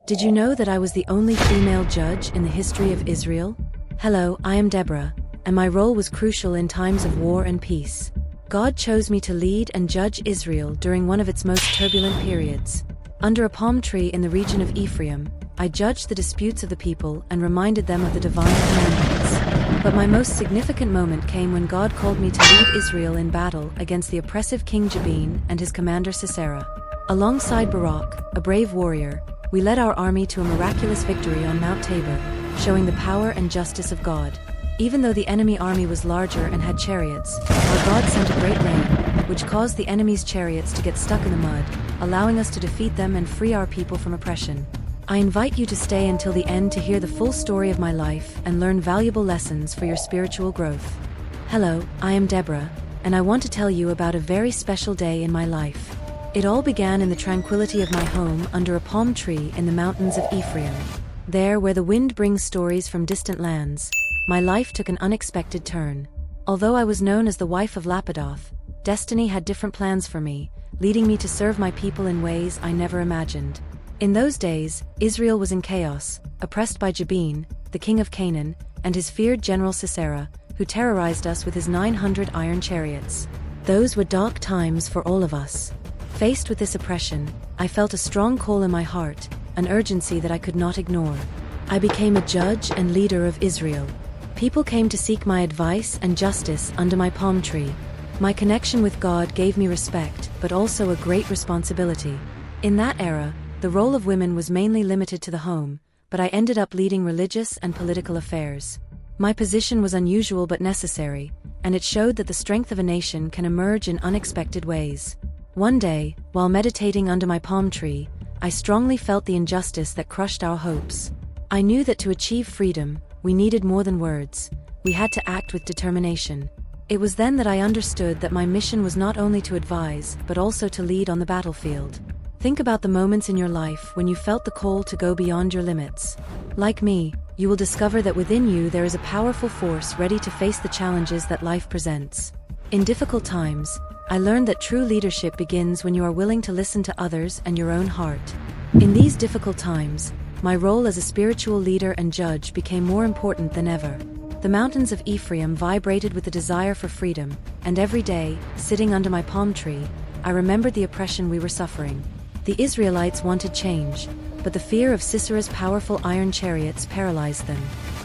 Did you know that I was the only female judge in the history of Israel? Hello, I am Deborah, and my role was crucial in times of war and peace. God chose me to lead and judge Israel during one of its most turbulent periods. Under a palm tree in the region of Ephraim, I judged the disputes of the people and reminded them of the divine commandments. But my most significant moment came when God called me to lead Israel in battle against the oppressive King Jabin and his commander Sisera. Alongside Barak, a brave warrior, we led our army to a miraculous victory on Mount Tabor, showing the power and justice of God. Even though the enemy army was larger and had chariots, our God sent a great rain, which caused the enemy's chariots to get stuck in the mud, allowing us to defeat them and free our people from oppression. I invite you to stay until the end to hear the full story of my life and learn valuable lessons for your spiritual growth. Hello, I am Deborah, and I want to tell you about a very special day in my life. It all began in the tranquility of my home under a palm tree in the mountains of Ephraim. There, where the wind brings stories from distant lands, my life took an unexpected turn. Although I was known as the wife of Lapidoth, destiny had different plans for me, leading me to serve my people in ways I never imagined. In those days, Israel was in chaos, oppressed by Jabin, the king of Canaan, and his feared general Sisera, who terrorized us with his 900 iron chariots. Those were dark times for all of us. Faced with this oppression, I felt a strong call in my heart, an urgency that I could not ignore. I became a judge and leader of Israel. People came to seek my advice and justice under my palm tree. My connection with God gave me respect, but also a great responsibility. In that era, the role of women was mainly limited to the home, but I ended up leading religious and political affairs. My position was unusual but necessary, and it showed that the strength of a nation can emerge in unexpected ways. One day, while meditating under my palm tree, I strongly felt the injustice that crushed our hopes. I knew that to achieve freedom, we needed more than words. We had to act with determination. It was then that I understood that my mission was not only to advise, but also to lead on the battlefield. Think about the moments in your life when you felt the call to go beyond your limits. Like me, you will discover that within you there is a powerful force ready to face the challenges that life presents. In difficult times, I learned that true leadership begins when you are willing to listen to others and your own heart. In these difficult times, my role as a spiritual leader and judge became more important than ever. The mountains of Ephraim vibrated with the desire for freedom, and every day, sitting under my palm tree, I remembered the oppression we were suffering. The Israelites wanted change, but the fear of Sisera's powerful iron chariots paralyzed them.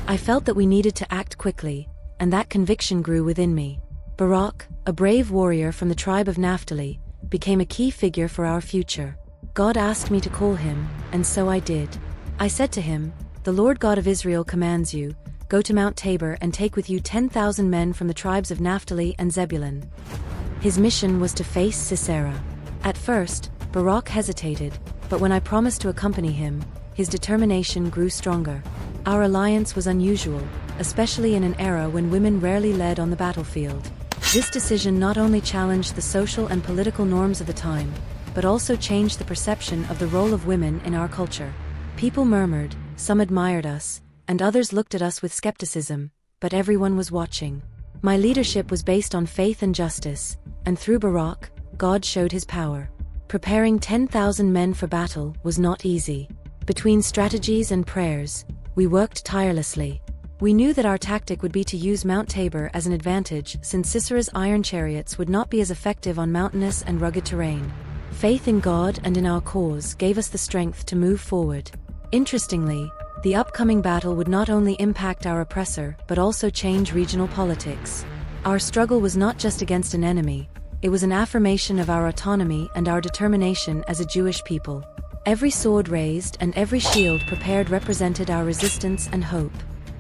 I felt that we needed to act quickly, and that conviction grew within me. Barak, a brave warrior from the tribe of Naphtali, became a key figure for our future. God asked me to call him, and so I did. I said to him, "The Lord God of Israel commands you, go to Mount Tabor and take with you 10,000 men from the tribes of Naphtali and Zebulun." His mission was to face Sisera. At first, Barak hesitated, but when I promised to accompany him, his determination grew stronger. Our alliance was unusual, especially in an era when women rarely led on the battlefield. This decision not only challenged the social and political norms of the time, but also changed the perception of the role of women in our culture. People murmured, some admired us, and others looked at us with skepticism, but everyone was watching. My leadership was based on faith and justice, and through Barak, God showed his power. Preparing 10,000 men for battle was not easy. Between strategies and prayers, we worked tirelessly. We knew that our tactic would be to use Mount Tabor as an advantage since Sisera's iron chariots would not be as effective on mountainous and rugged terrain. Faith in God and in our cause gave us the strength to move forward. Interestingly, the upcoming battle would not only impact our oppressor but also change regional politics. Our struggle was not just against an enemy, it was an affirmation of our autonomy and our determination as a Jewish people. Every sword raised and every shield prepared represented our resistance and hope.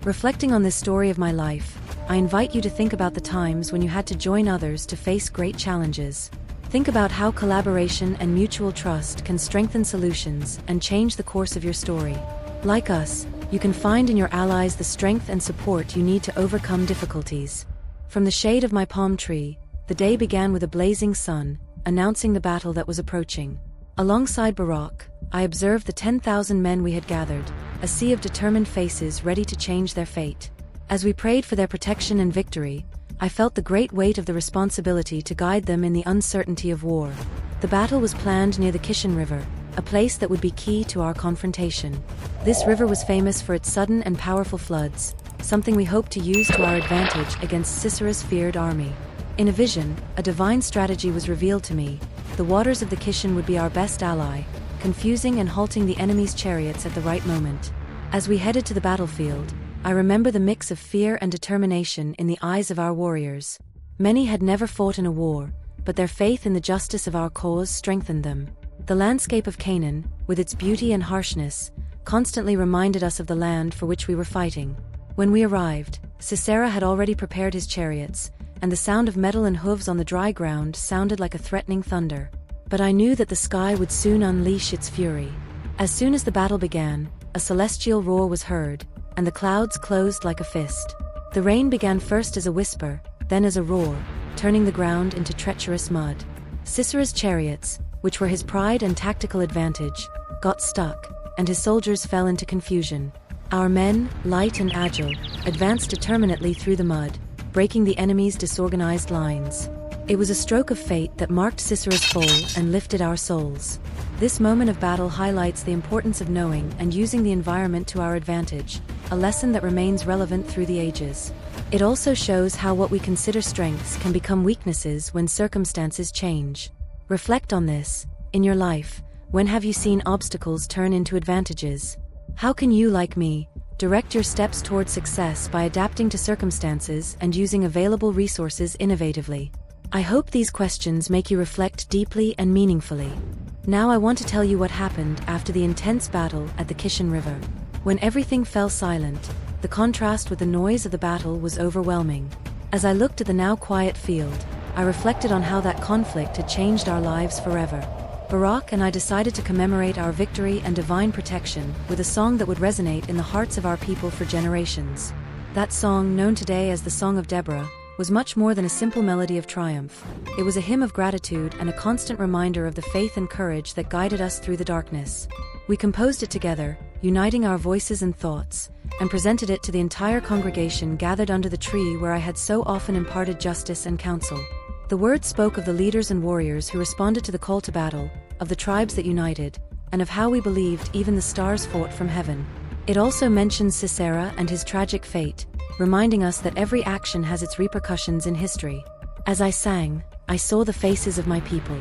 Reflecting on this story of my life, I invite you to think about the times when you had to join others to face great challenges. Think about how collaboration and mutual trust can strengthen solutions and change the course of your story. Like us, you can find in your allies the strength and support you need to overcome difficulties. From the shade of my palm tree, the day began with a blazing sun, announcing the battle that was approaching. Alongside Barak, I observed the 10,000 men we had gathered, a sea of determined faces ready to change their fate. As we prayed for their protection and victory, I felt the great weight of the responsibility to guide them in the uncertainty of war. The battle was planned near the Kishon River, a place that would be key to our confrontation. This river was famous for its sudden and powerful floods, something we hoped to use to our advantage against Sisera's feared army. In a vision, a divine strategy was revealed to me. The waters of the Kishon would be our best ally, confusing and halting the enemy's chariots at the right moment. As we headed to the battlefield, I remember the mix of fear and determination in the eyes of our warriors. Many had never fought in a war, but their faith in the justice of our cause strengthened them. The landscape of Canaan, with its beauty and harshness, constantly reminded us of the land for which we were fighting. When we arrived, Sisera had already prepared his chariots, and the sound of metal and hooves on the dry ground sounded like a threatening thunder. But I knew that the sky would soon unleash its fury. As soon as the battle began, a celestial roar was heard, and the clouds closed like a fist. The rain began first as a whisper, then as a roar, turning the ground into treacherous mud. Sisera's chariots, which were his pride and tactical advantage, got stuck, and his soldiers fell into confusion. Our men, light and agile, advanced determinedly through the mud, breaking the enemy's disorganized lines. It was a stroke of fate that marked Sisera's fall and lifted our souls. This moment of battle highlights the importance of knowing and using the environment to our advantage, a lesson that remains relevant through the ages. It also shows how what we consider strengths can become weaknesses when circumstances change. Reflect on this. In your life, when have you seen obstacles turn into advantages? How can you, like me, direct your steps toward success by adapting to circumstances and using available resources innovatively? I hope these questions make you reflect deeply and meaningfully. Now I want to tell you what happened after the intense battle at the Kishon River. When everything fell silent, the contrast with the noise of the battle was overwhelming. As I looked at the now quiet field, I reflected on how that conflict had changed our lives forever. Barak and I decided to commemorate our victory and divine protection with a song that would resonate in the hearts of our people for generations. That song, known today as the Song of Deborah, was much more than a simple melody of triumph. It was a hymn of gratitude and a constant reminder of the faith and courage that guided us through the darkness. We composed it together, uniting our voices and thoughts, and presented it to the entire congregation gathered under the tree where I had so often imparted justice and counsel. The words spoke of the leaders and warriors who responded to the call to battle, of the tribes that united, and of how we believed even the stars fought from heaven. It also mentions Sisera and his tragic fate, reminding us that every action has its repercussions in history. As I sang, I saw the faces of my people.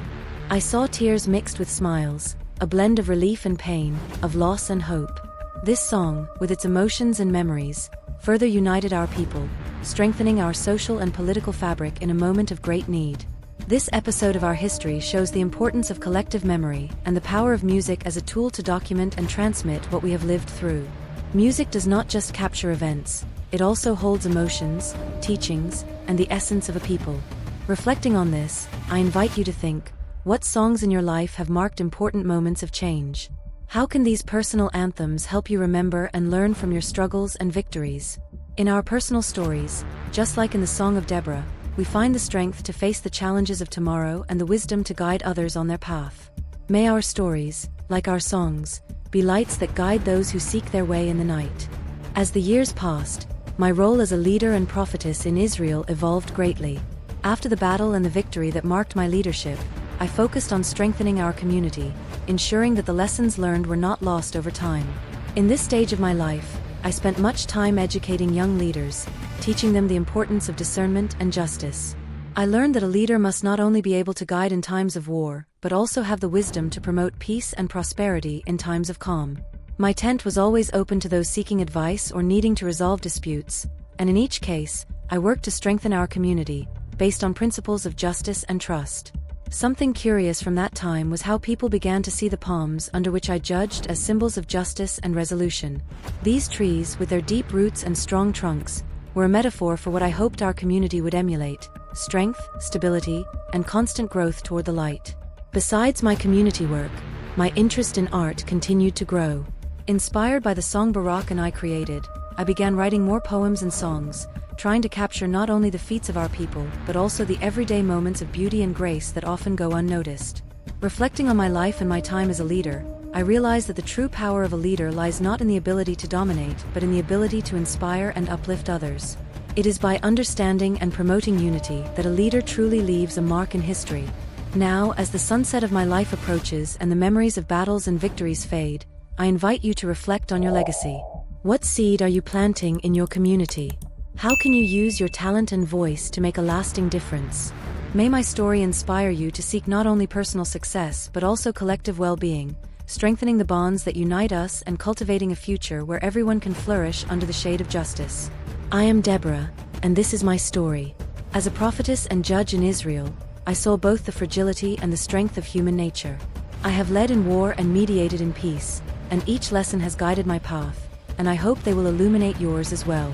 I saw tears mixed with smiles, a blend of relief and pain, of loss and hope. This song, with its emotions and memories, further united our people, strengthening our social and political fabric in a moment of great need. This episode of our history shows the importance of collective memory and the power of music as a tool to document and transmit what we have lived through. Music does not just capture events, it also holds emotions, teachings, and the essence of a people. Reflecting on this, I invite you to think, what songs in your life have marked important moments of change? How can these personal anthems help you remember and learn from your struggles and victories? In our personal stories, just like in the Song of Deborah, we find the strength to face the challenges of tomorrow and the wisdom to guide others on their path. May our stories, like our songs, be lights that guide those who seek their way in the night. As the years passed, my role as a leader and prophetess in Israel evolved greatly. After the battle and the victory that marked my leadership, I focused on strengthening our community, ensuring that the lessons learned were not lost over time. In this stage of my life, I spent much time educating young leaders, teaching them the importance of discernment and justice. I learned that a leader must not only be able to guide in times of war, but also have the wisdom to promote peace and prosperity in times of calm. My tent was always open to those seeking advice or needing to resolve disputes, and in each case, I worked to strengthen our community, based on principles of justice and trust. Something curious from that time was how people began to see the palms under which I judged as symbols of justice and resolution. These trees, with their deep roots and strong trunks, were a metaphor for what I hoped our community would emulate: strength, stability, and constant growth toward the light. Besides my community work, my interest in art continued to grow. Inspired by the song Barak and I created, I began writing more poems and songs, trying to capture not only the feats of our people, but also the everyday moments of beauty and grace that often go unnoticed. Reflecting on my life and my time as a leader, I realized that the true power of a leader lies not in the ability to dominate, but in the ability to inspire and uplift others. It is by understanding and promoting unity that a leader truly leaves a mark in history. Now, as the sunset of my life approaches and the memories of battles and victories fade, I invite you to reflect on your legacy. What seed are you planting in your community? How can you use your talent and voice to make a lasting difference? May my story inspire you to seek not only personal success but also collective well-being, strengthening the bonds that unite us and cultivating a future where everyone can flourish under the shade of justice. I am Deborah, and this is my story. As a prophetess and judge in Israel, I saw both the fragility and the strength of human nature. I have led in war and mediated in peace, and each lesson has guided my path, and I hope they will illuminate yours as well.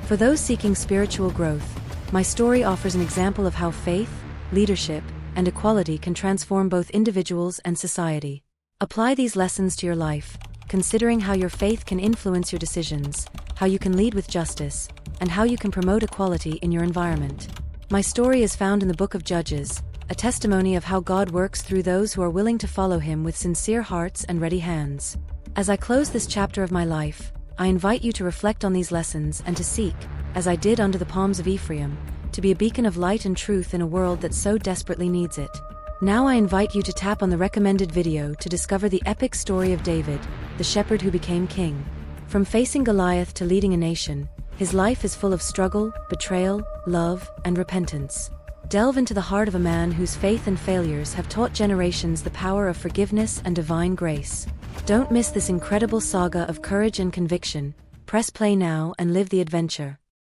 For those seeking spiritual growth, my story offers an example of how faith, leadership, and equality can transform both individuals and society. Apply these lessons to your life, considering how your faith can influence your decisions, how you can lead with justice, and how you can promote equality in your environment. My story is found in the Book of Judges, a testimony of how God works through those who are willing to follow Him with sincere hearts and ready hands. As I close this chapter of my life, I invite you to reflect on these lessons and to seek, as I did under the palms of Ephraim, to be a beacon of light and truth in a world that so desperately needs it. Now I invite you to tap on the recommended video to discover the epic story of David, the shepherd who became king. From facing Goliath to leading a nation, his life is full of struggle, betrayal, love, and repentance. Delve into the heart of a man whose faith and failures have taught generations the power of forgiveness and divine grace. Don't miss this incredible saga of courage and conviction. Press play now and live the adventure.